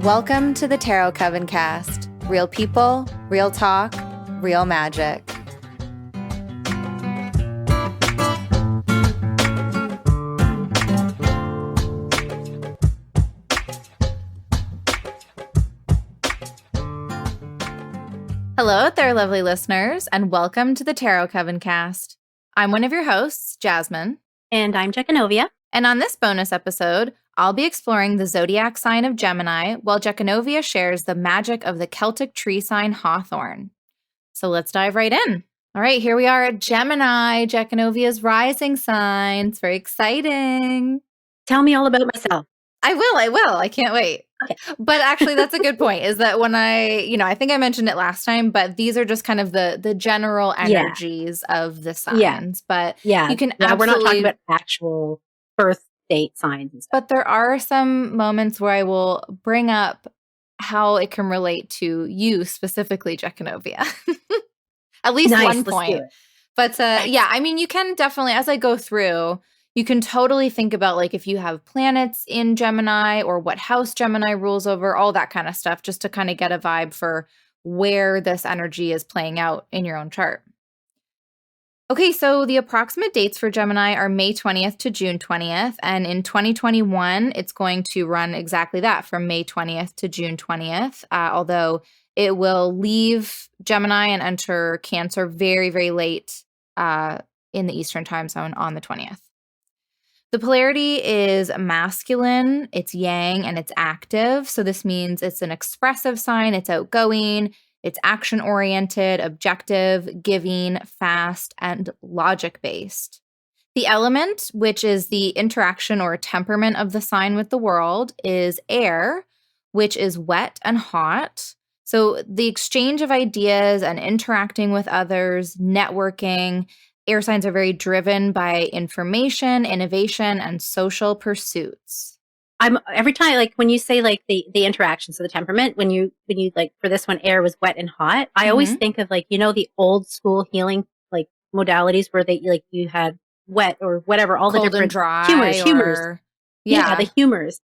Welcome to the Tarot Coven Cast. Real people, real talk, real magic. Hello out there, lovely listeners, and welcome to the Tarot Coven Cast. I'm one of your hosts, Jasmine. And I'm Jekanovia. And on this bonus episode, I'll be exploring the Zodiac sign of Gemini, while Jekanovia shares the magic of the Celtic Tree sign Hawthorn. So let's dive right in. All right, here we are at Gemini, Jekanovia's rising sign. It's very exciting. Tell me all about myself. I will. I can't wait. Okay. But actually, that's a good point, is that when I think I mentioned it last time, but these are just kind of the general energies of the signs. But you can absolutely... We're not talking about actual birth date signs and stuff. But there are some moments where I will bring up how it can relate to you specifically, Jekanovia. At least one point. But you can definitely, as I go through, you can totally think about like if you have planets in Gemini or what house Gemini rules over, all that kind of stuff, just to kind of get a vibe for where this energy is playing out in your own chart. Okay, so the approximate dates for Gemini are May 20th to June 20th. And in 2021, it's going to run exactly that, from May 20th to June 20th, although it will leave Gemini and enter Cancer very, very late in the Eastern time zone on the 20th. The polarity is masculine, it's yang, and it's active. So this means it's an expressive sign, it's outgoing, it's action-oriented, objective, giving, fast, and logic-based. The element, which is the interaction or temperament of the sign with the world, is air, which is wet and hot. So the exchange of ideas and interacting with others, networking. Air signs are very driven by information, innovation, and social pursuits. Every time, like when you say like the interaction, so the temperament, when you like for this one, air was wet and hot. I always think of like, the old school healing like modalities where you had wet or whatever, all Cold the different and dry humors. Yeah, the humors.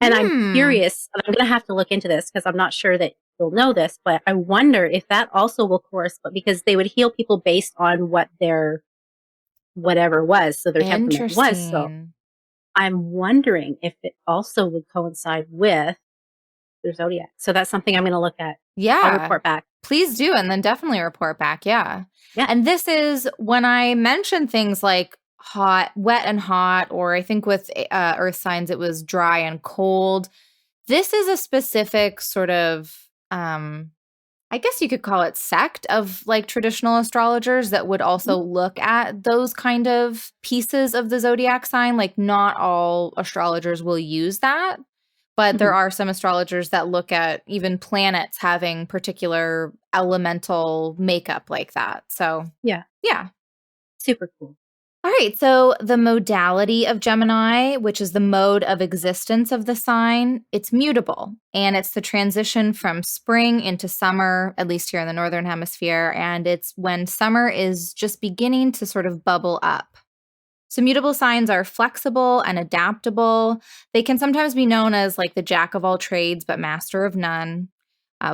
And I'm curious, and I'm going to have to look into this because I'm not sure that you'll know this, but I wonder if that also will correspond, because they would heal people based on what their whatever was, so their temperament was. So I'm wondering if it also would coincide with their zodiac. So that's something I'm going to look at. Yeah. I'll report back. Please do, and then definitely report back. Yeah. And this is when I mention things like hot, wet and hot, or I think with earth signs, it was dry and cold. This is a specific sort of, I guess you could call it sect of like traditional astrologers that would also look at those kind of pieces of the zodiac sign. Like not all astrologers will use that, but there are some astrologers that look at even planets having particular elemental makeup like that. So yeah. Super cool. All right, so the modality of Gemini, which is the mode of existence of the sign, it's mutable, and it's the transition from spring into summer, at least here in the Northern Hemisphere, and it's when summer is just beginning to sort of bubble up. So mutable signs are flexible and adaptable. They can sometimes be known as like the jack of all trades, but master of none.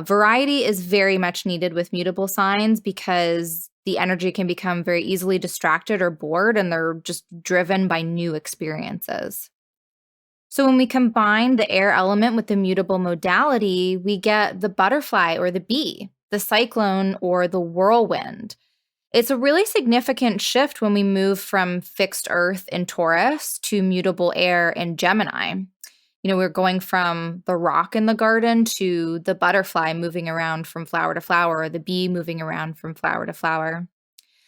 Variety is very much needed with mutable signs because the energy can become very easily distracted or bored, and they're just driven by new experiences. So when we combine the air element with the mutable modality, we get the butterfly or the bee, the cyclone or the whirlwind. It's a really significant shift when we move from fixed earth in Taurus to mutable air in Gemini. We're going from the rock in the garden to the butterfly moving around from flower to flower, or the bee moving around from flower to flower.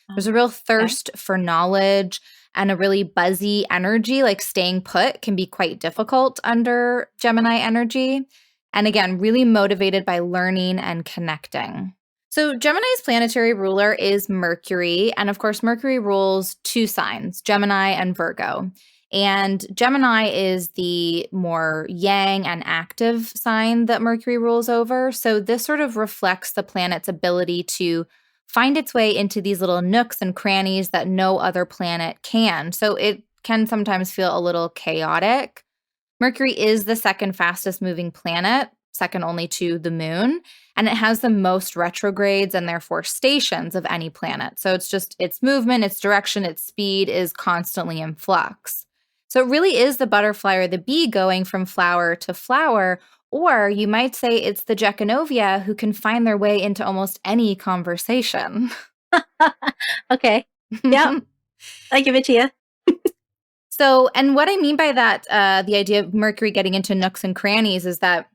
There's a real thirst for knowledge and a really buzzy energy, like staying put can be quite difficult under Gemini energy. And again, really motivated by learning and connecting. So Gemini's planetary ruler is Mercury. And of course, Mercury rules two signs, Gemini and Virgo. And Gemini is the more yang and active sign that Mercury rules over. So this sort of reflects the planet's ability to find its way into these little nooks and crannies that no other planet can. So it can sometimes feel a little chaotic. Mercury is the second fastest moving planet, second only to the moon, and it has the most retrogrades and therefore stations of any planet. So it's just its movement, its direction, its speed is constantly in flux. So it really is the butterfly or the bee going from flower to flower, or you might say it's the Gecanovia who can find their way into almost any conversation. Okay. Yeah. I give it to you. So, and what I mean by that, the idea of Mercury getting into nooks and crannies is that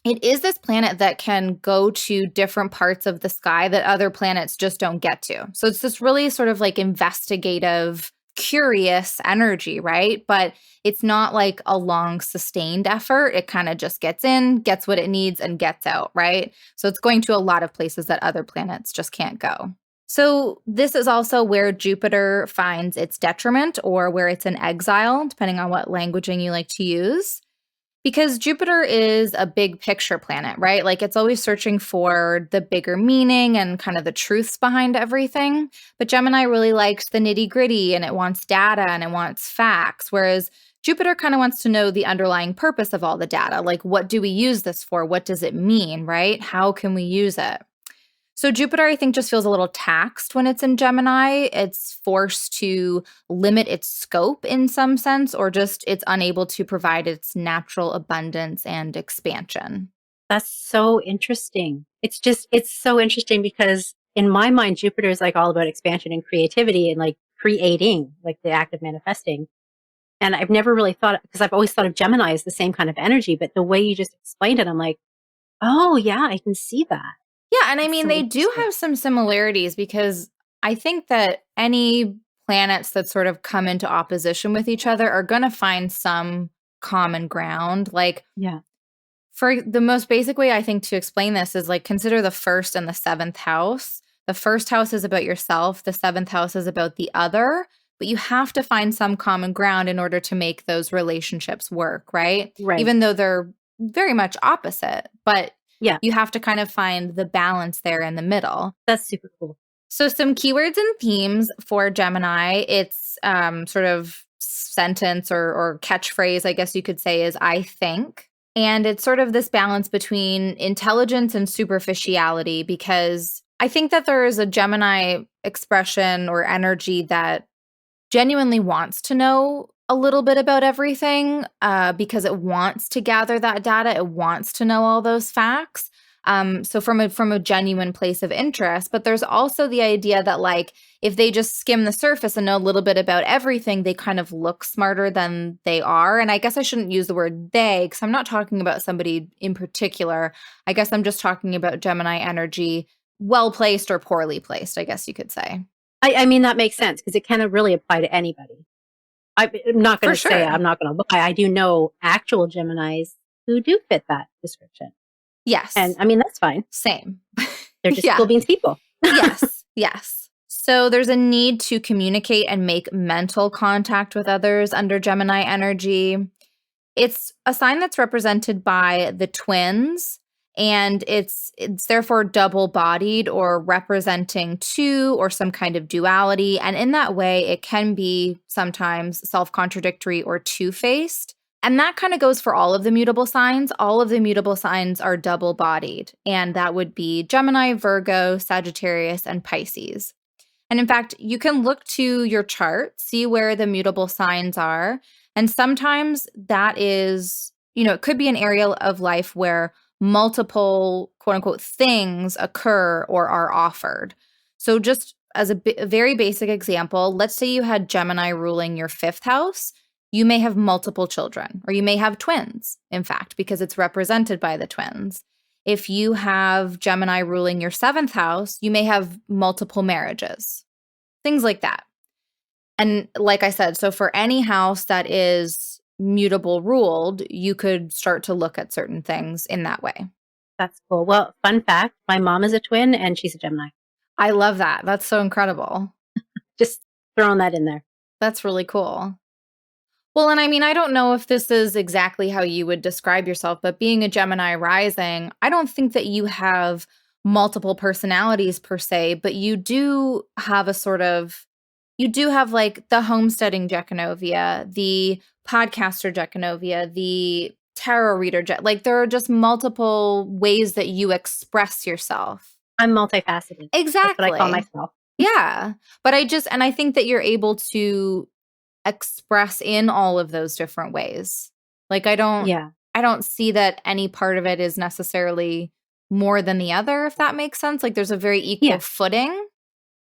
it is this planet that can go to different parts of the sky that other planets just don't get to. So it's this really sort of like investigative, curious energy, right? But it's not like a long sustained effort. It kind of just gets in, gets what it needs, and gets out, right? So it's going to a lot of places that other planets just can't go. So this is also where Jupiter finds its detriment or where it's in exile, depending on what languaging you like to use. Because Jupiter is a big picture planet, right? Like it's always searching for the bigger meaning and kind of the truths behind everything. But Gemini really likes the nitty gritty and it wants data and it wants facts. Whereas Jupiter kind of wants to know the underlying purpose of all the data. Like, what do we use this for? What does it mean, right? How can we use it? So Jupiter, I think, just feels a little taxed when it's in Gemini. It's forced to limit its scope in some sense, or just it's unable to provide its natural abundance and expansion. That's so interesting. It's so interesting because in my mind, Jupiter is like all about expansion and creativity and like creating, like the act of manifesting. And I've never really thought, because I've always thought of Gemini as the same kind of energy, but the way you just explained it, I'm like, oh yeah, I can see that. Yeah, and I mean, they do have some similarities because I think that any planets that sort of come into opposition with each other are going to find some common ground. Like, yeah. For the most basic way, I think, to explain this is like consider the first and the seventh house. The first house is about yourself, the seventh house is about the other, but you have to find some common ground in order to make those relationships work, right? Right. Even though they're very much opposite, but yeah, you have to kind of find the balance there in the middle. That's super cool. So some keywords and themes for Gemini, it's sort of sentence or catchphrase, I guess you could say, is I think. And it's sort of this balance between intelligence and superficiality, because I think that there is a Gemini expression or energy that genuinely wants to know a little bit about everything because it wants to gather that data. It wants to know all those facts. So from a genuine place of interest, but there's also the idea that like if they just skim the surface and know a little bit about everything, they kind of look smarter than they are. And I guess I shouldn't use the word they because I'm not talking about somebody in particular. I guess I'm just talking about Gemini energy, well placed or poorly placed, I guess you could say. I mean, that makes sense because it can really apply to anybody. I'm not going to say, I'm not going to lie. I do know actual Geminis who do fit that description. Yes. And I mean, that's fine. Same. They're just cool beans people. Yes. Yes. So there's a need to communicate and make mental contact with others under Gemini energy. It's a sign that's represented by the twins, and it's therefore double-bodied or representing two or some kind of duality. And in that way, it can be sometimes self-contradictory or two-faced. And that kind of goes for all of the mutable signs. All of the mutable signs are double-bodied, and that would be Gemini, Virgo, Sagittarius, and Pisces. And in fact, you can look to your chart, see where the mutable signs are. And sometimes that is, it could be an area of life where multiple quote unquote things occur or are offered. So just as a very basic example, let's say you had Gemini ruling your fifth house. You may have multiple children, or you may have twins, in fact, because it's represented by the twins. If you have Gemini ruling your seventh house, you may have multiple marriages, things like that. And like I said, so for any house that is mutable ruled, you could start to look at certain things in that way. That's cool. Well, fun fact, my mom is a twin and she's a Gemini. I love that. That's so incredible. Just throwing that in there. That's really cool. Well, and I mean, I don't know if this is exactly how you would describe yourself, but being a Gemini rising, I don't think that you have multiple personalities per se, but you do have like the homesteading Gecanovia, the podcaster Gecanovia, the tarot reader, like there are just multiple ways that you express yourself. I'm multifaceted. Exactly. That's what I call myself. Yeah. But I think that you're able to express in all of those different ways. Like I don't see that any part of it is necessarily more than the other, if that makes sense. Like there's a very equal footing.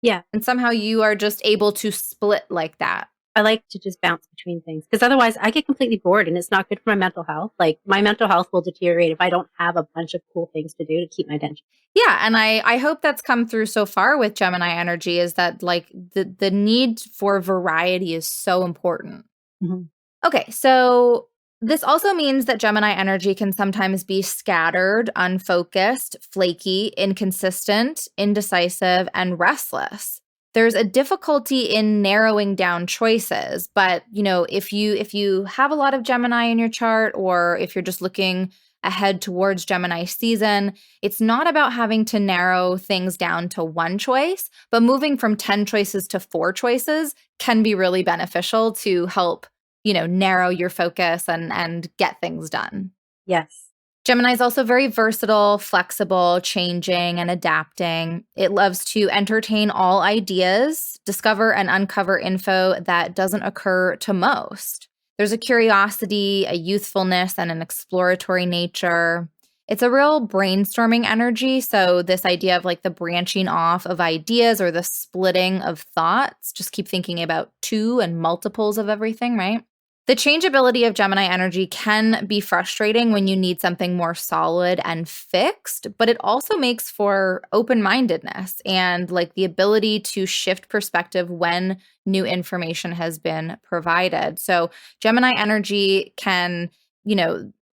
Yeah. And somehow you are just able to split like that. I like to just bounce between things because otherwise I get completely bored and it's not good for my mental health. Like my mental health will deteriorate if I don't have a bunch of cool things to do to keep my attention. Yeah. And I hope that's come through so far with Gemini energy is that like the need for variety is so important. Mm-hmm. Okay. So this also means that Gemini energy can sometimes be scattered, unfocused, flaky, inconsistent, indecisive, and restless. There's a difficulty in narrowing down choices, but if you have a lot of Gemini in your chart, or if you're just looking ahead towards Gemini season, it's not about having to narrow things down to one choice, but moving from 10 choices to 4 choices can be really beneficial to help, narrow your focus and get things done. Yes. Gemini is also very versatile, flexible, changing, and adapting. It loves to entertain all ideas, discover and uncover info that doesn't occur to most. There's a curiosity, a youthfulness, and an exploratory nature. It's a real brainstorming energy. So this idea of like the branching off of ideas or the splitting of thoughts, just keep thinking about 2 and multiples of everything, right? The changeability of Gemini energy can be frustrating when you need something more solid and fixed, but it also makes for open-mindedness and like the ability to shift perspective when new information has been provided. So Gemini energy can,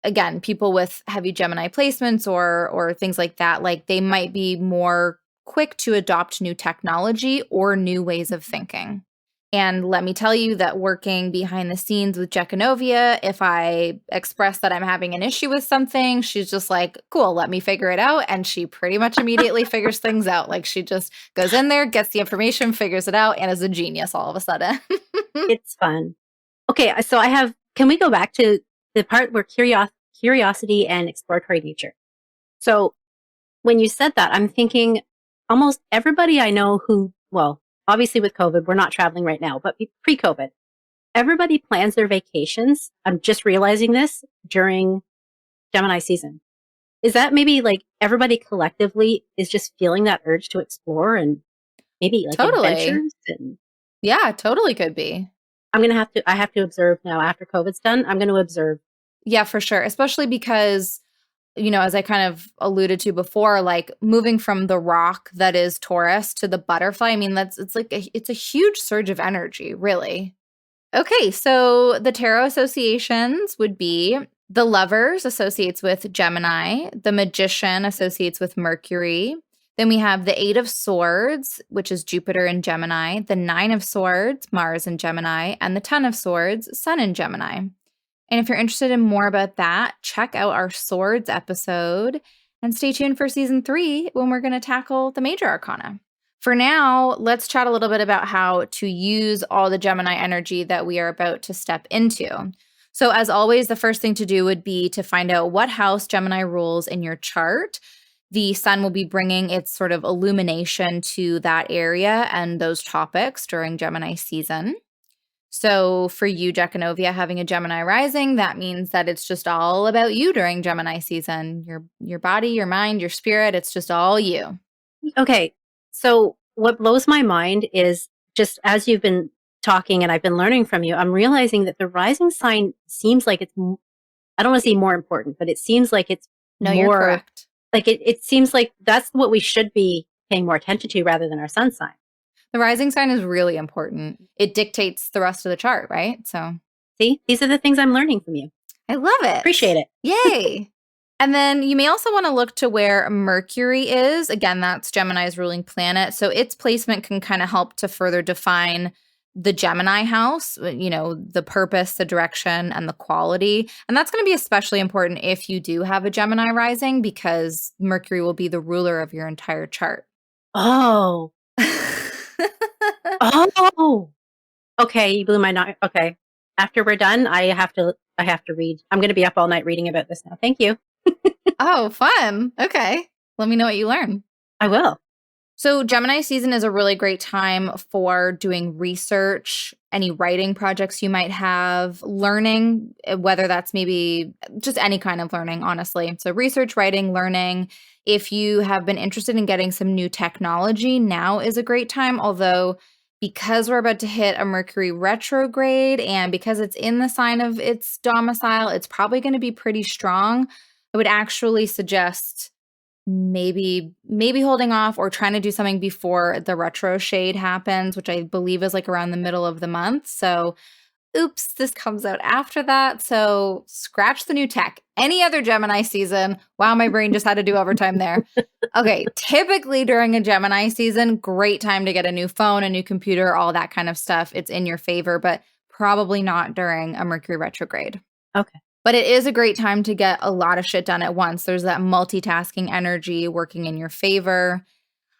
again, people with heavy Gemini placements or things like that, like they might be more quick to adopt new technology or new ways of thinking. And let me tell you that working behind the scenes with Gecanovia, if I express that I'm having an issue with something, she's just like, cool, let me figure it out. And she pretty much immediately figures things out. Like she just goes in there, gets the information, figures it out, and is a genius all of a sudden. It's fun. Okay, so can we go back to the part where curiosity and exploratory nature? So when you said that, I'm thinking almost everybody I know who, well, obviously with COVID, we're not traveling right now, but pre-COVID, everybody plans their vacations. I'm just realizing this during Gemini season. Is that maybe like everybody collectively is just feeling that urge to explore and maybe like adventures? Yeah, totally could be. I have to observe now after COVID's done. I'm going to observe. Yeah, for sure. Especially because as I kind of alluded to before, like moving from the rock that is Taurus to the butterfly, I mean, it's a huge surge of energy, really. Okay, so the tarot associations would be the Lovers associates with Gemini, the Magician associates with Mercury. Then we have the 8 of Swords, which is Jupiter in Gemini, the 9 of Swords, Mars in Gemini, and the 10 of Swords, Sun in Gemini. And if you're interested in more about that, check out our Swords episode and stay tuned for season 3 when we're going to tackle the major arcana. For now, let's chat a little bit about how to use all the Gemini energy that we are about to step into. So as always, the first thing to do would be to find out what house Gemini rules in your chart. The sun will be bringing its sort of illumination to that area and those topics during Gemini season. So for you, Gecanovia, having a Gemini rising, that means that it's just all about you during Gemini season. Your body, your mind, your spirit, it's just all you. Okay. So what blows my mind is just as you've been talking and I've been learning from you, I'm realizing that the rising sign seems like it's, I don't want to say more important, but it seems like it's more, you're correct. Like it seems like that's what we should be paying more attention to rather than our sun sign. The rising sign is really important. It dictates the rest of the chart, right? So, see, these are the things I'm learning from you. I love it. Appreciate it. Yay. And then you may also want to look to where Mercury is. Again, that's Gemini's ruling planet. So its placement can kind of help to further define the Gemini house, the purpose, the direction, and the quality. And that's going to be especially important if you do have a Gemini rising, because Mercury will be the ruler of your entire chart. Oh. Oh. Okay, you blew my mind. Okay. After we're done, I have to read. I'm going to be up all night reading about this now. Thank you. Oh, fun. Okay. Let me know what you learn. I will. So Gemini season is a really great time for doing research, any writing projects you might have, learning, whether that's maybe just any kind of learning, honestly. So research, writing, learning. If you have been interested in getting some new technology, now is a great time. Although, because we're about to hit a Mercury retrograde and because it's in the sign of its domicile, it's probably going to be pretty strong. I would actually suggest maybe holding off or trying to do something before the retro shade happens, which I believe is like around the middle of the month. So oops, this comes out after that. So scratch the new tech. Any other Gemini season. Wow, my brain just had to do overtime there. Okay, typically during a Gemini season, great time to get a new phone, a new computer, all that kind of stuff. It's in your favor, but probably not during a Mercury retrograde. Okay. But it is a great time to get a lot of shit done at once. There's that multitasking energy working in your favor.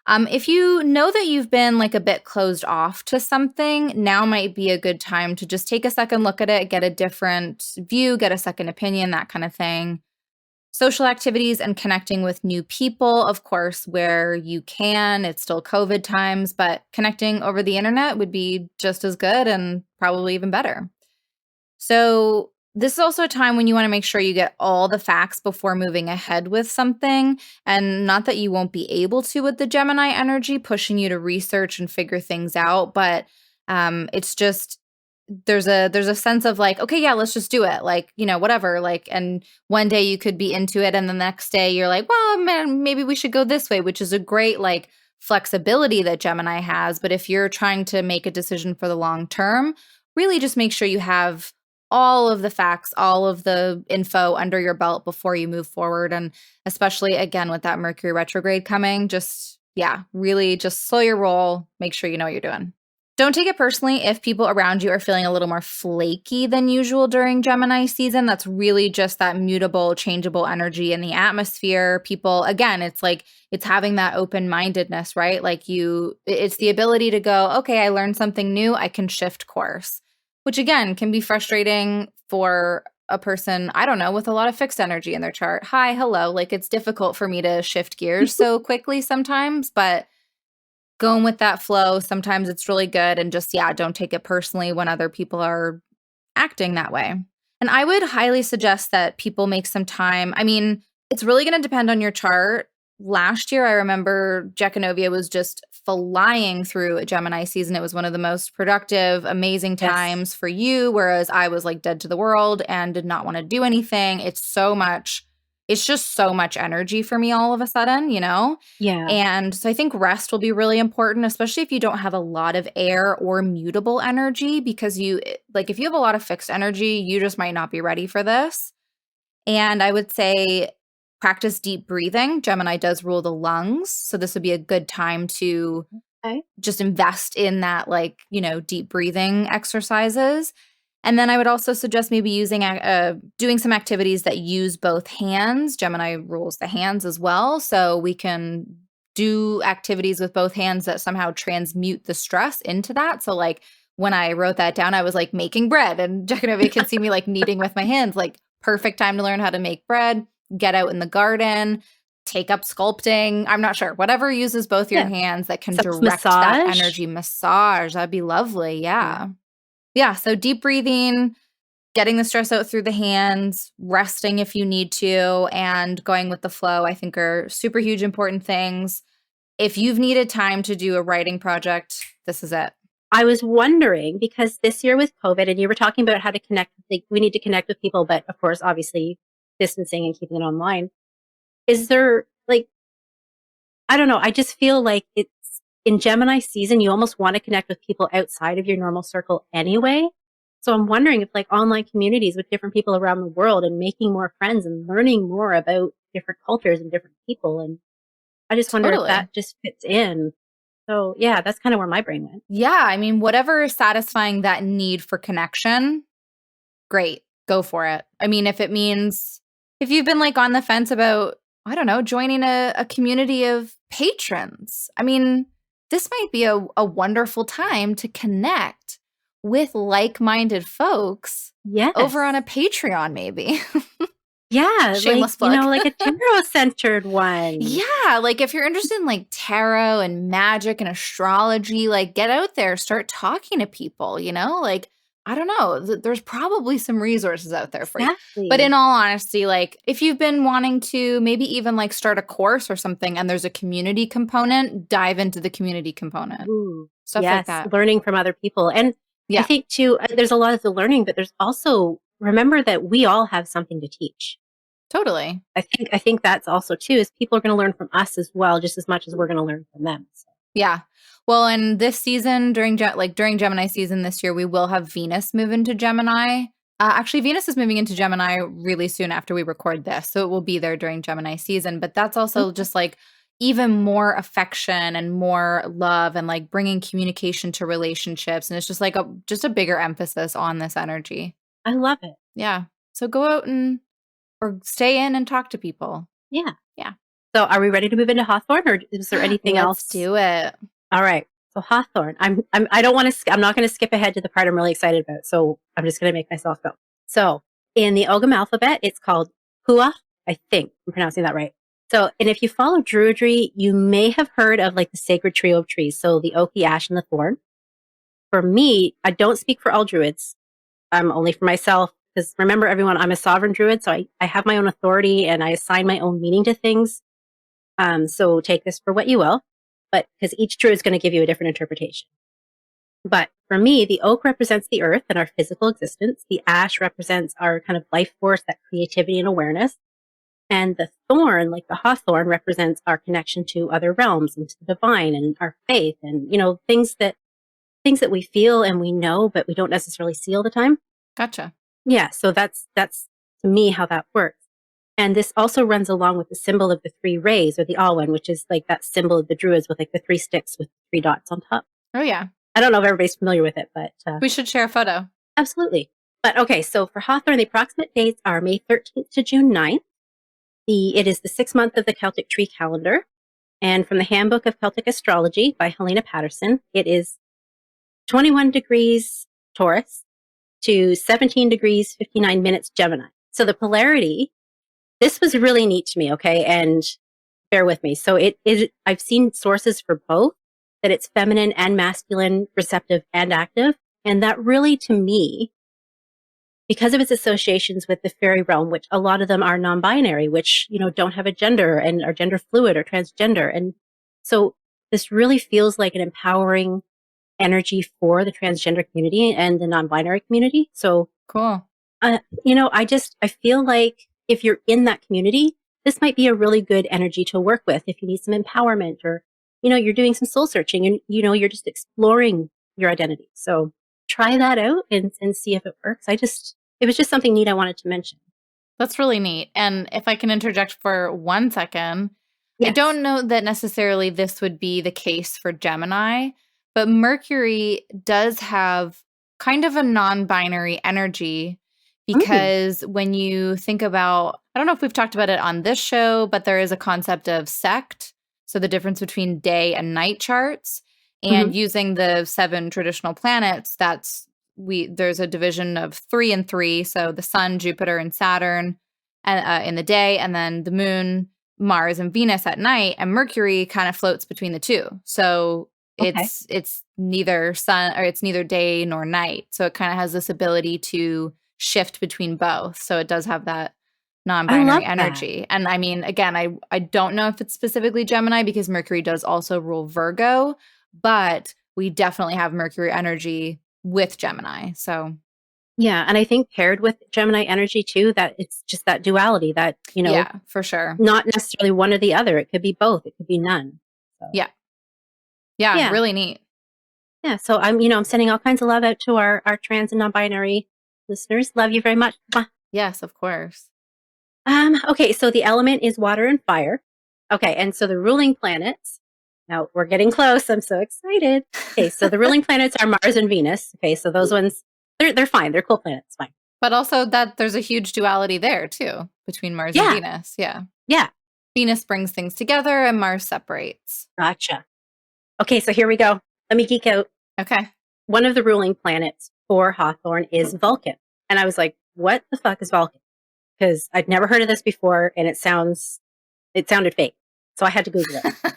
If you know that you've been like a bit closed off to something, now might be a good time to just take a second look at it, get a different view, get a second opinion, that kind of thing. Social activities and connecting with new people, of course, where you can. It's still COVID times, but connecting over the internet would be just as good and probably even better. So this is also a time when you want to make sure you get all the facts before moving ahead with something. And not that you won't be able to with the Gemini energy pushing you to research and figure things out, but it's just there's a sense of like, okay, yeah, let's just do it. Like, whatever. Like, and one day you could be into it and the next day you're like, well, man, maybe we should go this way, which is a great like flexibility that Gemini has. But if you're trying to make a decision for the long term, really just make sure you have all of the facts, all of the info under your belt before you move forward. And especially again, with that Mercury retrograde coming, really just slow your roll, make sure you know what you're doing. Don't take it personally if people around you are feeling a little more flaky than usual during Gemini season. That's really just that mutable, changeable energy in the atmosphere. People, again, it's like, it's having that open-mindedness, right? Like it's the ability to go, okay, I learned something new, I can shift course. Which again, can be frustrating for a person, I don't know, with a lot of fixed energy in their chart. Hi, hello. Like it's difficult for me to shift gears so quickly sometimes, but going with that flow, sometimes it's really good. And just, don't take it personally when other people are acting that way. And I would highly suggest that people make some time. I mean, it's really going to depend on your chart. Last year, I remember Jekanovia was just flying through a Gemini season. It was one of the most productive, amazing times for you, whereas I was like dead to the world and did not want to do anything. It's just so much energy for me all of a sudden, Yeah. And so I think rest will be really important, especially if you don't have a lot of air or mutable energy, because if you have a lot of fixed energy, you just might not be ready for this. And I would say practice deep breathing. Gemini does rule the lungs. So this would be a good time to just invest in that, deep breathing exercises. And then I would also suggest maybe doing some activities that use both hands. Gemini rules the hands as well. So we can do activities with both hands that somehow transmute the stress into that. So like when I wrote that down, I was like making bread, and Jekanovia can see me like kneading with my hands, like perfect time to learn how to make bread. Get out in the garden, take up sculpting. I'm not sure. Whatever uses both your hands that can direct that energy. Massage. That'd be lovely. Yeah. So deep breathing, getting the stress out through the hands, resting if you need to, and going with the flow, I think are super huge, important things. If you've needed time to do a writing project, this is it. I was wondering, because this year with COVID, and you were talking about how to connect, we need to connect with people, but of course, obviously, distancing and keeping it online. Is there I don't know, I just feel like it's in Gemini season, you almost want to connect with people outside of your normal circle anyway. So I'm wondering if online communities with different people around the world and making more friends and learning more about different cultures and different people. And I just wonder if that just fits in. So yeah, that's kind of where my brain went. Yeah. I mean, whatever is satisfying that need for connection, great. Go for it. I mean, if it means, if you've been like on the fence about, I don't know, joining a community of patrons, I mean, this might be a wonderful time to connect with like-minded folks over on a Patreon, maybe. Yeah, Shameless like, plug. like a tarot-centered one. Yeah, like if you're interested in like tarot and magic and astrology, like get out there, start talking to people, like I don't know, there's probably some resources out there for you. But in all honesty, like if you've been wanting to maybe even like start a course or something and there's a community component, dive into the community component. Ooh, stuff like that. Learning from other people. And I think too, there's a lot of the learning, but there's also, remember that we all have something to teach. Totally. I think that's also too, is people are going to learn from us as well, just as much as we're going to learn from them. So. Yeah. Well, and this season, during Gemini season this year, we will have Venus move into Gemini. Actually, Venus is moving into Gemini really soon after we record this. So it will be there during Gemini season. But that's also just like even more affection and more love and like bringing communication to relationships. And it's just like a bigger emphasis on this energy. I love it. Yeah. So go out or stay in and talk to people. Yeah. Yeah. So are we ready to move into Hawthorn, or is there anything else? Let's do it. All right. So Hawthorn, I'm not going to skip ahead to the part I'm really excited about. So I'm just going to make myself go. So in the Ogham alphabet, it's called Hua. I think I'm pronouncing that right. So, and if you follow Druidry, you may have heard of like the sacred trio of trees. So the oak, the ash, and the thorn. For me, I don't speak for all Druids. I'm only for myself. Because remember, everyone, I'm a sovereign Druid, so I have my own authority and I assign my own meaning to things. So take this for what you will, but because each Druid is going to give you a different interpretation. But for me, the oak represents the earth and our physical existence. The ash represents our kind of life force, that creativity and awareness. And the thorn, like the hawthorn, represents our connection to other realms and to the divine and our faith and, things that we feel and we know, but we don't necessarily see all the time. Gotcha. Yeah, so that's to me how that works. And this also runs along with the symbol of the three rays, or the Alwan, which is like that symbol of the Druids with like the three sticks with three dots on top. Oh, yeah. I don't know if everybody's familiar with it, but... we should share a photo. Absolutely. But okay, so for Hawthorn, the approximate dates are May 13th to June 9th. It is the 6th month of the Celtic Tree calendar. And from the Handbook of Celtic Astrology by Helena Patterson, it is 21 degrees Taurus to 17 degrees 59 minutes Gemini. So the polarity, this was really neat to me, okay? And bear with me. So I've seen sources for both, that it's feminine and masculine, receptive and active. And that really, to me, because of its associations with the fairy realm, which a lot of them are non-binary, which, don't have a gender and are gender fluid or transgender. And so this really feels like an empowering energy for the transgender community and the non-binary community. So cool. I feel like if you're in that community, this might be a really good energy to work with if you need some empowerment, or, you're doing some soul searching and, you're just exploring your identity. So try that out and see if it works. It was just something neat I wanted to mention. That's really neat. And if I can interject for 1 second, yes. I don't know that necessarily this would be the case for Gemini, but Mercury does have kind of a non-binary energy, because when you think about, I don't know if we've talked about it on this show, but there is a concept of sect. So the difference between day and night charts, and using the 7 traditional planets, there's a division of 3 and 3. So the sun, Jupiter, and Saturn in the day, and then the moon, Mars, and Venus at night, and Mercury kind of floats between the two. So it's neither sun, or it's neither day nor night. So it kind of has this ability to shift between both. So it does have that non-binary energy. And I mean, again, I don't know if it's specifically Gemini, because Mercury does also rule Virgo, but we definitely have Mercury energy with Gemini. So yeah, and I think paired with Gemini energy too, that it's just that duality, that, yeah, for sure, not necessarily one or the other. It could be both. It could be none. So. Yeah, really neat. Yeah, so I'm sending all kinds of love out to our trans and non-binary listeners. Love you very much. Yes, of course. Okay, so the element is water and fire. Okay, and so the ruling planets Now we're getting close. I'm so excited. Okay, so the ruling planets are Mars and Venus. Okay, so those ones, they're fine. They're cool planets, fine. But also that there's a huge duality there too, between Mars and Venus. Yeah. Yeah. Venus brings things together and Mars separates. Gotcha. Okay, so here we go. Let me geek out. Okay. One of the ruling planets for Hawthorn is Vulcan. And I was like, what the fuck is Vulcan? Because I'd never heard of this before, and it sounded fake. So I had to Google it.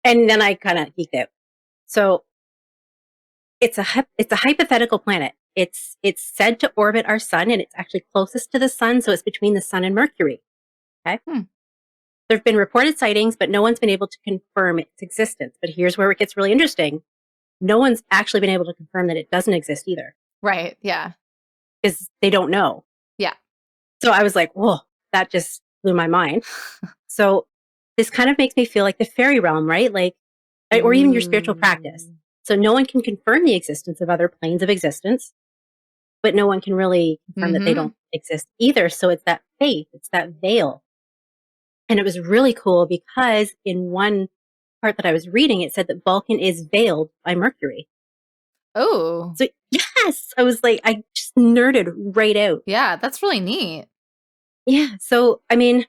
And then I kind of geeked out. So it's a hypothetical planet. It's said to orbit our sun, and it's actually closest to the sun, so it's between the sun and Mercury. Okay. There have been reported sightings, but no one's been able to confirm its existence. But here's where it gets really interesting. No one's actually been able to confirm that it doesn't exist either. Right. Yeah. Because they don't know. Yeah. So I was like, whoa, that just blew my mind. So this kind of makes me feel like the fairy realm, right? Like, or even your spiritual practice. So no one can confirm the existence of other planes of existence, but no one can really confirm that they don't exist either. So it's that faith, it's that veil. And it was really cool because in one part that I was reading, it said that Vulcan is veiled by Mercury. Oh. So yes, I was like, I just nerded right out. Yeah, that's really neat. Yeah. So, I mean,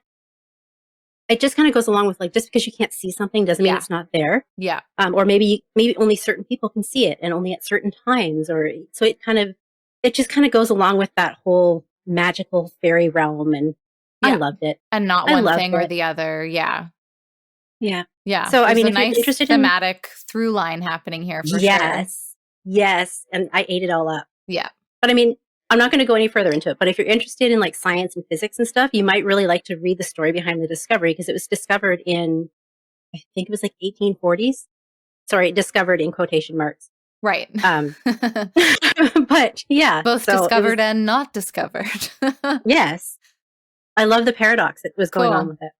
it just kind of goes along with like, just because you can't see something doesn't mean it's not there. Yeah. Or maybe only certain people can see it and only at certain times. Or so it just kind of goes along with that whole magical fairy realm. And I loved it. And not one thing or the other. Yeah. Yeah. Yeah. So, I mean, if you're interested thematic through line happening here for sure. Yes. And I ate it all up. Yeah. But I mean, I'm not going to go any further into it, but if you're interested in like science and physics and stuff, you might really like to read the story behind the discovery because it was discovered in, I think it was like 1840s. Sorry, discovered in quotation marks. Right. But yeah. Both discovered and not discovered. Yes. I love the paradox that was going on with it.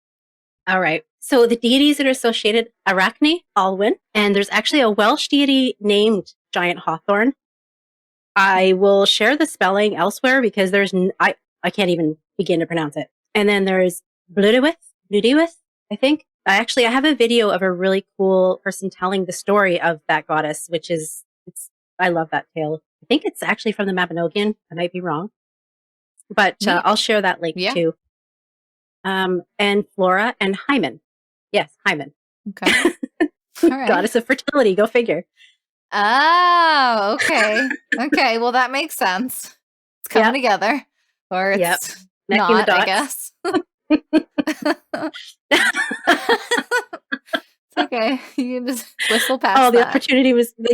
All right. So the deities that are associated, Arachne, Alwyn, and there's actually a Welsh deity named Giant Hawthorn. I will share the spelling elsewhere because I can't even begin to pronounce it. And then there's Bludewith, I think. I have a video of a really cool person telling the story of that goddess, which is, I love that tale. I think it's actually from the Mabinogion. I might be wrong. But I'll share that link too. And Flora and Hymen. Yes, Hymen. Okay. All right. Goddess of fertility. Go figure. Oh, okay. Okay. Well, that makes sense. It's coming together. Or it's not, I guess. It's okay. You can just whistle past that. The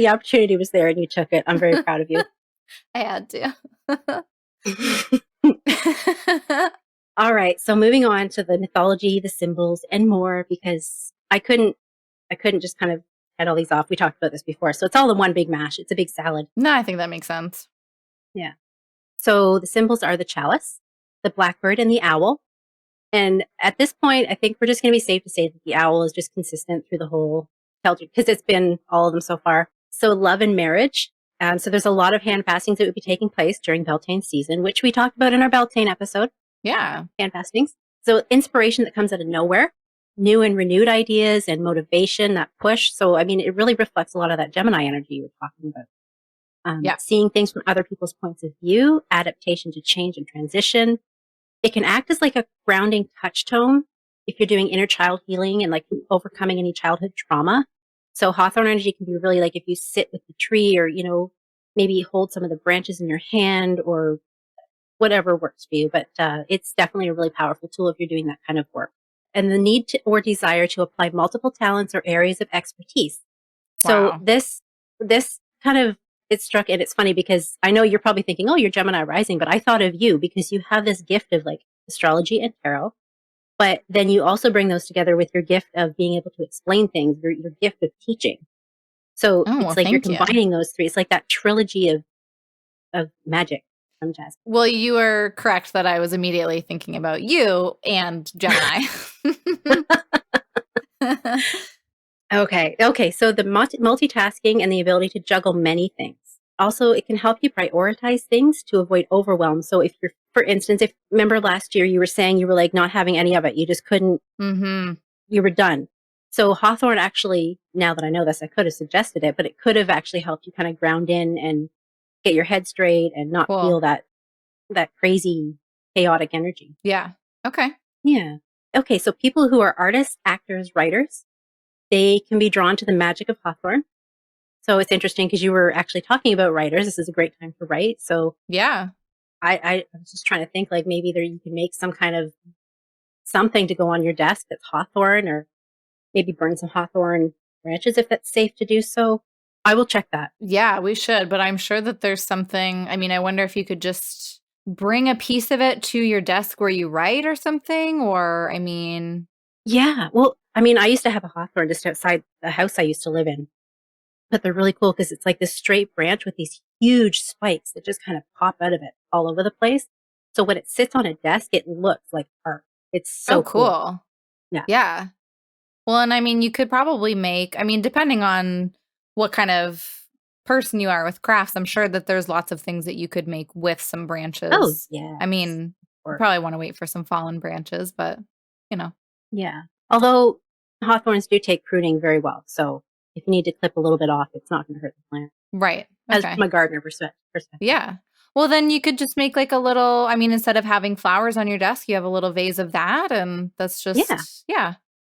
opportunity was there and you took it. I'm very proud of you. I had to. All right. So moving on to the mythology, the symbols, and more, because I couldn't just kind of head all these off. We talked about this before. So it's all in one big mash. It's a big salad. No, I think that makes sense. Yeah. So the symbols are the chalice, the blackbird, and the owl. And at this point, I think we're just going to be safe to say that the owl is just consistent through the whole Celtic, because it's been all of them so far. So love and marriage. So there's a lot of hand passings that would be taking place during Beltane season, which we talked about in our Beltane episode. Yeah. Hand passings. So inspiration that comes out of nowhere, new and renewed ideas and motivation, that push. So, I mean, it really reflects a lot of that Gemini energy you were talking about. Seeing things from other people's points of view, adaptation to change and transition. It can act as like a grounding touchstone if you're doing inner child healing and like overcoming any childhood trauma. So Hawthorn energy can be really like if you sit with the tree or, maybe hold some of the branches in your hand or whatever works for you. But it's definitely a really powerful tool if you're doing that kind of work. And the need to, or desire to apply multiple talents or areas of expertise. Wow. So this kind of, it struck, and it's funny because I know you're probably thinking, oh, you're Gemini rising, but I thought of you because you have this gift of like astrology and tarot, but then you also bring those together with your gift of being able to explain things, your gift of teaching. So it's like you're combining those three. It's like that trilogy of magic from jazz. Well, you were correct that I was immediately thinking about you and Gemini. Okay. So the multitasking and the ability to juggle many things. Also, it can help you prioritize things to avoid overwhelm. So if you're, for instance, remember last year you were saying you were like not having any of it. You just couldn't, you were done. So Hawthorn actually, now that I know this, I could have suggested it, but it could have actually helped you kind of ground in and get your head straight and not feel that crazy, chaotic energy. Yeah. Okay. Yeah. Okay, so people who are artists, actors, writers, they can be drawn to the magic of Hawthorn. So it's interesting because you were actually talking about writers. This is a great time to write. So yeah, I was just trying to think like maybe there you can make some kind of something to go on your desk that's Hawthorn, or maybe burn some Hawthorn branches if that's safe to do so. I will check that. Yeah, we should, but I'm sure that there's something. I mean, I wonder if you could just bring a piece of it to your desk where you write or something, or I mean, Yeah. Well, I mean, I used to have a Hawthorn just outside the house I used to live in, but they're really cool because it's like this straight branch with these huge spikes that just kind of pop out of it all over the place. So when it sits on a desk, it looks like art. It's so oh, cool. cool. Yeah. Yeah. Well, and I mean, you could probably make, I mean, depending on what kind of person you are with crafts, I'm sure that there's lots of things that you could make with some Oh, branches. yeah. I mean, you probably want to wait for some fallen branches, but you know. Yeah. Although hawthorns do take pruning very well. So if you need to clip a little bit off, it's not going to hurt the plant. Right. As Okay. from a gardener perspective. Yeah. Well, then you could just make like a little, I mean, instead of having flowers on your desk, you have a little vase of that. And that's just,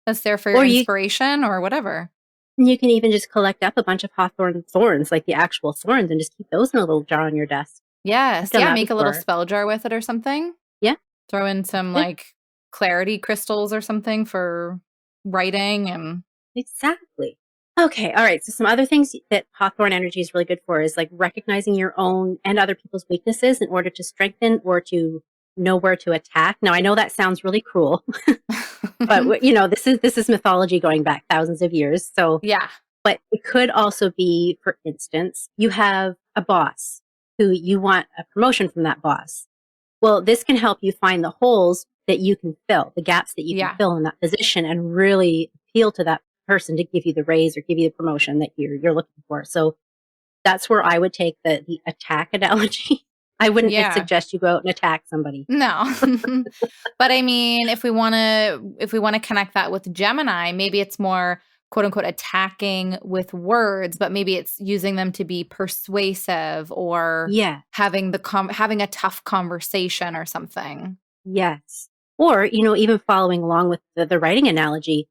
that's there for your inspiration or whatever. You can even just collect up a bunch of hawthorn thorns, like the actual thorns, and just keep those in a little jar on your desk. Yes. Yeah. Make a little spell jar with it or something. Yeah. Throw in some like clarity crystals or something for writing and. Exactly. Okay. All right. So some other things that hawthorn energy is really good for is like recognizing your own and other people's weaknesses in order to strengthen or to know where to attack. Now, I know that sounds really cruel, but you know, this is mythology going back thousands of years. So yeah. But it could also be, for instance, you have a boss who you want a promotion from that boss. Well, this can help you find the holes that you can fill, the gaps that you can fill in that position, and really appeal to that person to give you the raise or give you the promotion that you're looking for. So that's where I would take the attack analogy. I wouldn't suggest you go out and attack somebody. No. But I mean, if we want to connect that with Gemini, maybe it's more quote unquote attacking with words, but maybe it's using them to be persuasive or having having a tough conversation or something. Yes. Or, you know, even following along with the writing analogy,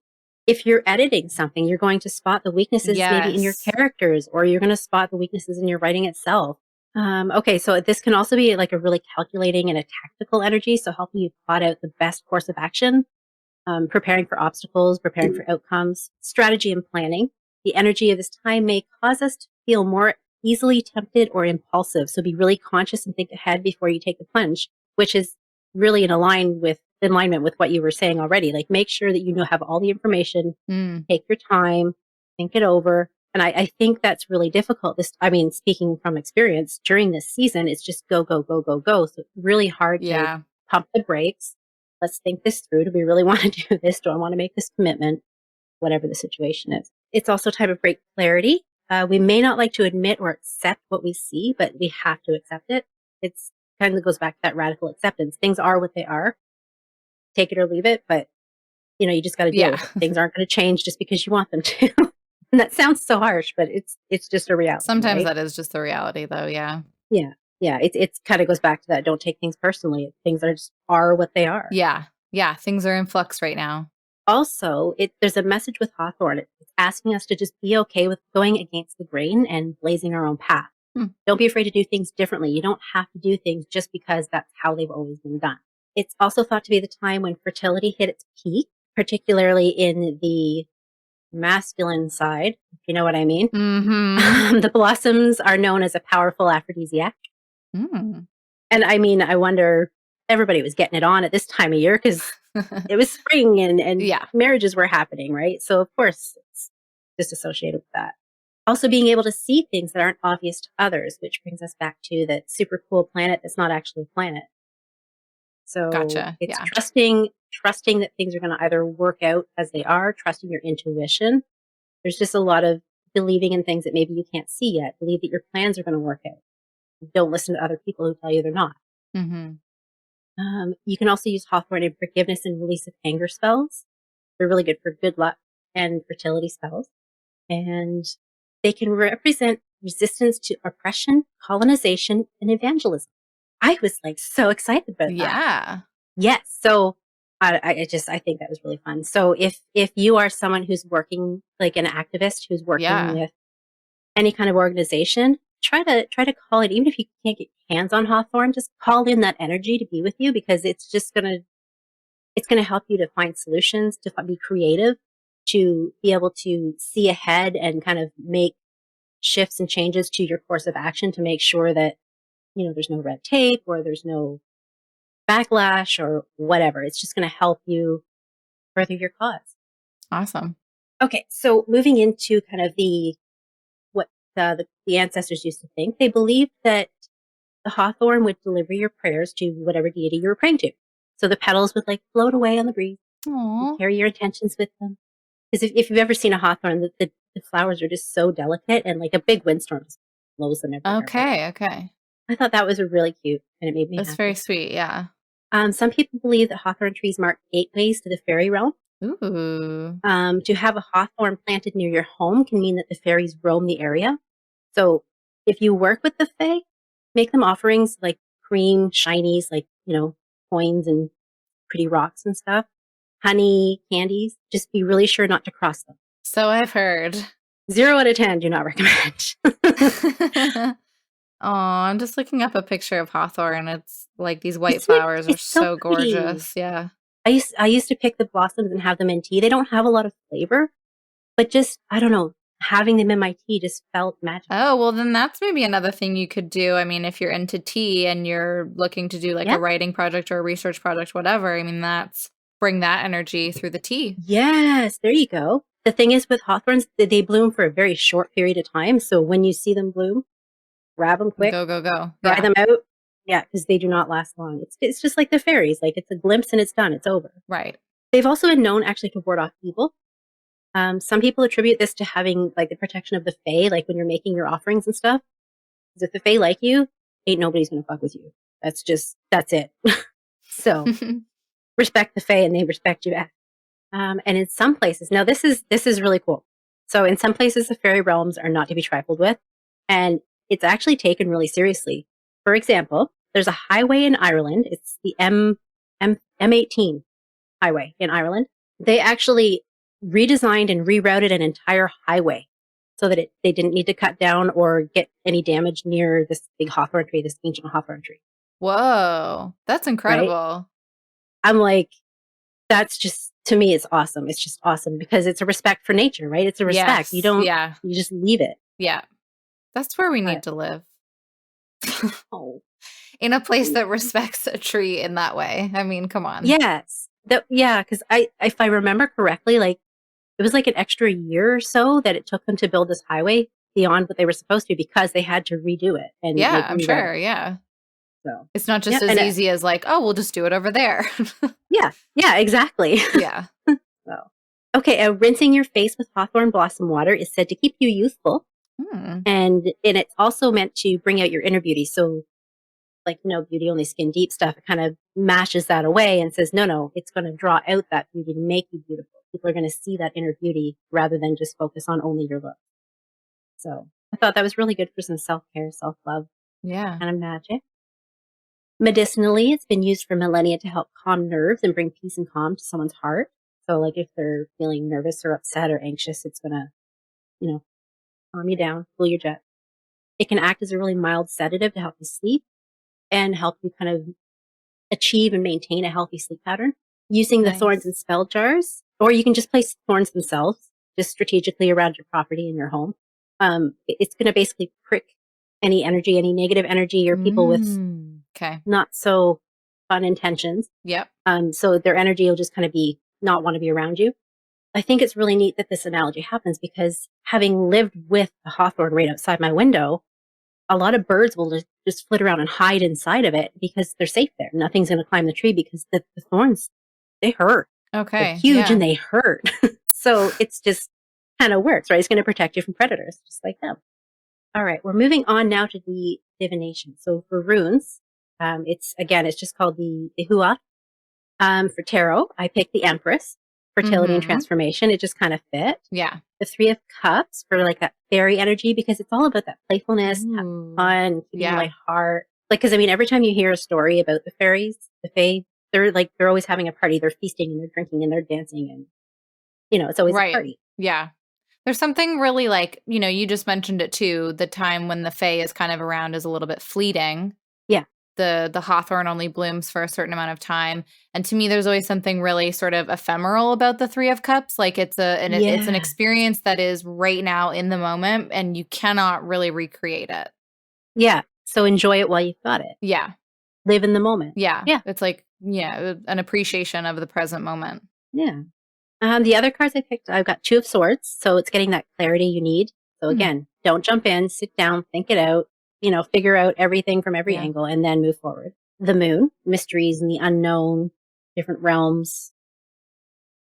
if you're editing something, you're going to spot the weaknesses maybe in your characters, or you're going to spot the weaknesses in your writing itself. Okay, so this can also be like a really calculating and a tactical energy, so helping you plot out the best course of action, preparing for obstacles, preparing for outcomes, strategy and planning. The energy of this time may cause us to feel more easily tempted or impulsive, so be really conscious and think ahead before you take the plunge, which is really in alignment with what you were saying already. Like make sure that you have all the information, take your time, think it over. And I think that's really difficult. Speaking from experience during this season, it's just go, go, go, go, go. So it's really hard to pump the brakes. Let's think this through. Do we really want to do this? Do I want to make this commitment? Whatever the situation is. It's also time of great clarity. We may not like to admit or accept what we see, but we have to accept it. It's kind of goes back to that radical acceptance. Things are what they are. Take it or leave it, but you just got to deal with it. Things aren't going to change just because you want them to. And that sounds so harsh, but it's just a reality. Sometimes that is just the reality, though. Yeah. Yeah. Yeah. It's kind of goes back to that. Don't take things personally. Things are what they are. Yeah. Yeah. Things are in flux right now. Also, there's a message with Hawthorn. It's asking us to just be okay with going against the grain and blazing our own path. Don't be afraid to do things differently. You don't have to do things just because that's how they've always been done. It's also thought to be the time when fertility hit its peak, particularly in the masculine side, if you know what I mean. Mm-hmm. The blossoms are known as a powerful aphrodisiac. And I wonder, everybody was getting it on at this time of year because it was spring and marriages were happening, right? So of course it's just associated with that. Also being able to see things that aren't obvious to others, which brings us back to that super cool planet that's not actually a planet. So it's trusting that things are going to either work out as they are, trusting your intuition. There's just a lot of believing in things that maybe you can't see yet. Believe that your plans are going to work out. Don't listen to other people who tell you they're not. You can also use Hawthorn in forgiveness and release of anger spells. They're really good for good luck, and fertility spells. And they can represent resistance to oppression, colonization, and evangelism. I was like so excited about that. Yeah. Yes. So I think that was really fun. So if you are someone who's working, like an activist who's working with any kind of organization, try to call it, even if you can't get hands on Hawthorn, just call in that energy to be with you, because it's going to help you to find solutions, to be creative, to be able to see ahead and kind of make shifts and changes to your course of action to make sure that, there's no red tape or there's no backlash or whatever. It's just going to help you further your cause. Awesome. Okay. So moving into kind of what the ancestors used to think, they believed that the hawthorn would deliver your prayers to whatever deity you were praying to. So the petals would like float away on the breeze. And carry your intentions with them. Because if you've ever seen a hawthorn, the flowers are just so delicate, and like a big windstorm just blows them everywhere. Okay. I thought that was really cute, and it made me happy. That's very sweet, yeah. Some people believe that hawthorn trees mark gateways to the fairy realm. Ooh. To have a hawthorn planted near your home can mean that the fairies roam the area. So if you work with the fae, make them offerings like cream, shinies, like, coins and pretty rocks and stuff. Honey, candies. Just be really sure not to cross them. So I've heard. 0 out of 10, do not recommend. Oh, I'm just looking up a picture of hawthorn. It's like these white flowers are so gorgeous. Yeah. I used to pick the blossoms and have them in tea. They don't have a lot of flavor, but just, I don't know, having them in my tea just felt magical. Oh, well, then that's maybe another thing you could do. I mean, if you're into tea and you're looking to do like a writing project or a research project, whatever, I mean, bring that energy through the tea. Yes, there you go. The thing is with hawthorns, they bloom for a very short period of time. So when you see them bloom, grab them quick. Go. Dry them out. Yeah, because they do not last long. It's just like the fairies. Like, it's a glimpse and it's done. It's over. Right. They've also been known actually to ward off evil. Some people attribute this to having like the protection of the fae, like when you're making your offerings and stuff. Because if the fae like you, ain't nobody's going to fuck with you. That's it. So respect the fae and they respect you back. And in some places, now this is really cool. So in some places, the fairy realms are not to be trifled with, and it's actually taken really seriously. For example, there's a highway in Ireland. It's the M18 highway in Ireland. They actually redesigned and rerouted an entire highway so that they didn't need to cut down or get any damage near this big hawthorn tree, this ancient hawthorn tree. Whoa, that's incredible. Right? I'm like, that's just, to me, it's awesome. It's just awesome because it's a respect for nature, right? It's a respect. Yes, You just leave it. Yeah. That's where we need to live. In a place that respects a tree in that way. I mean, come on. Yes. Because if I remember correctly, like, it was like an extra year or so that it took them to build this highway beyond what they were supposed to because they had to redo it. And yeah, I'm sure. Yeah. So it's not just as easy as like, oh, we'll just do it over there. Yeah, exactly. Yeah. So, okay, rinsing your face with hawthorn blossom water is said to keep you youthful. And it's also meant to bring out your inner beauty. So, like, beauty only skin deep stuff, it kind of mashes that away and says, no, it's going to draw out that beauty to make you beautiful. People are going to see that inner beauty rather than just focus on only your look. So I thought that was really good for some self-care, self-love, kind of magic. Medicinally, it's been used for millennia to help calm nerves and bring peace and calm to someone's heart. So, like, if they're feeling nervous or upset or anxious, it's going to, calm you down, cool your jet. It can act as a really mild sedative to help you sleep and help you kind of achieve and maintain a healthy sleep pattern using the thorns and spell jars, or you can just place thorns themselves just strategically around your property and your home. It's going to basically prick any energy, any negative energy or people with not so fun intentions. Yep. So their energy will just kind of not want to be around you. I think it's really neat that this analogy happens because having lived with a hawthorn right outside my window, a lot of birds will just flit around and hide inside of it because they're safe there. Nothing's going to climb the tree because the thorns, they hurt. Okay. They're huge and they hurt. So it's just kind of works, right? It's going to protect you from predators, just like them. All right. We're moving on now to the divination. So for runes, it's just called the Hua. For tarot, I picked the Empress. fertility and transformation. It just kind of fit. Yeah. The Three of Cups for like that fairy energy, because it's all about that playfulness, having fun, keeping light heart. Like, because I mean, every time you hear a story about the fairies, the fae, they're always having a party. They're feasting and they're drinking and they're dancing, and it's always a party. Yeah. There's something really like, you just mentioned it too. The time when the fae is kind of around is a little bit fleeting. Yeah. The hawthorn only blooms for a certain amount of time. And to me, there's always something really sort of ephemeral about the Three of Cups. Like it's an experience that is right now in the moment, and you cannot really recreate it. Yeah. So enjoy it while you've got it. Yeah. Live in the moment. Yeah. Yeah. It's like, an appreciation of the present moment. Yeah. The other cards I picked, I've got Two of Swords. So it's getting that clarity you need. So again, don't jump in, sit down, think it out, figure out everything from every angle and then move forward. The Moon, mysteries and the unknown, different realms.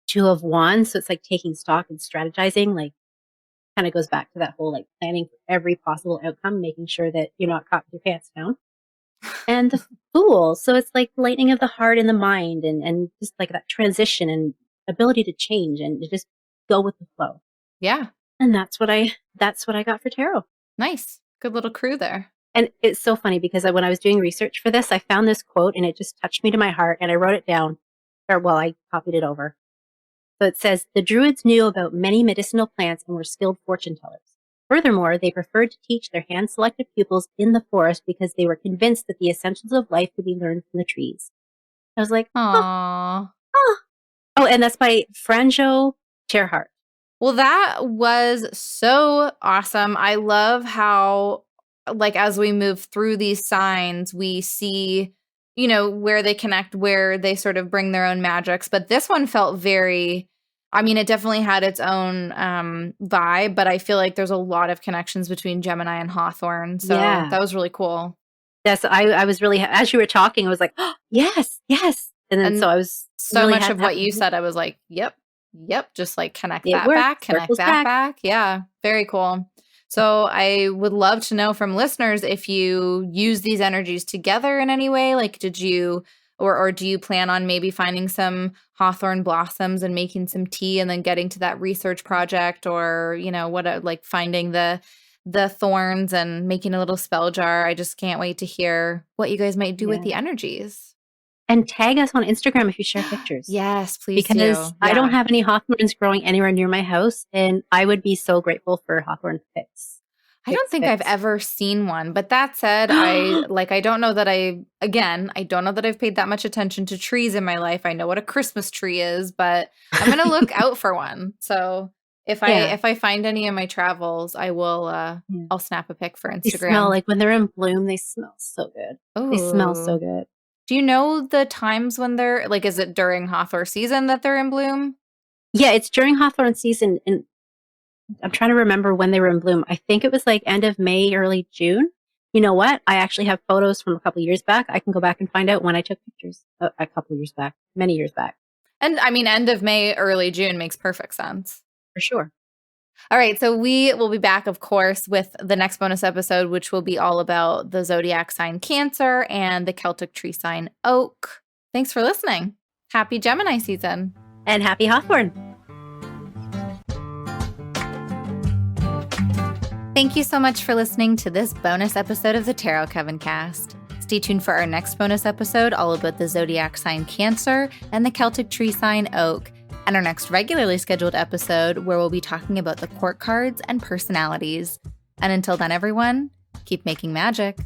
Two of Wands. So it's like taking stock and strategizing, like kind of goes back to that whole like planning for every possible outcome, making sure that you're not caught with your pants down. And the Fool. So it's like lightning of the heart and the mind and just like that transition and ability to change and to just go with the flow. Yeah. And that's what I got for tarot. Nice. Good little crew there. And it's so funny because when I was doing research for this, I found this quote and it just touched me to my heart and I wrote it down. I copied it over. So it says, the Druids knew about many medicinal plants and were skilled fortune tellers. Furthermore, they preferred to teach their hand-selected pupils in the forest because they were convinced that the essentials of life could be learned from the trees. I was like, aww. Oh, and that's by Franjo Cherhart. Well, that was so awesome. I love how, like, as we move through these signs, we see, where they connect, where they sort of bring their own magics. But this one felt very, it definitely had its own vibe, but I feel like there's a lot of connections between Gemini and Hawthorn. So that was really cool. Yes, I was really, as you were talking, I was like, oh, yes. And then so I was so really much of what you said, I was like, yep, just like connect that back. Yeah, very cool. So I would love to know from listeners if you use these energies together in any way. Like, did you or do you plan on maybe finding some hawthorn blossoms and making some tea and then getting to that research project, or like finding the thorns and making a little spell jar? I just can't wait to hear what you guys might do with the energies. And tag us on Instagram if you share pictures. Yes, please because do. I don't have any hawthorns growing anywhere near my house, and I would be so grateful for hawthorn pics. I don't think I've ever seen one, but that said, I don't know that I've paid that much attention to trees in my life. I know what a Christmas tree is, but I'm going to look out for one. So if I find any in my travels, I will, I'll snap a pic for Instagram. They smell like when they're in bloom, they smell so good. Ooh. They smell so good. Do you know the times when they're like, is it during hawthorn season that they're in bloom? Yeah, it's during hawthorn season. And I'm trying to remember when they were in bloom. I think it was like end of May, early June. You know what? I actually have photos from a couple years back. I can go back and find out when I took pictures a couple years back, many years back. And end of May, early June makes perfect sense. For sure. All right, so we will be back, of course, with the next bonus episode, which will be all about the Zodiac sign Cancer and the Celtic Tree sign Oak. Thanks for listening. Happy Gemini season. And happy Hawthorn. Thank you so much for listening to this bonus episode of the Tarot Coven Cast. Stay tuned for our next bonus episode, all about the Zodiac sign Cancer and the Celtic Tree sign Oak, and our next regularly scheduled episode where we'll be talking about the court cards and personalities. And until then, everyone, keep making magic.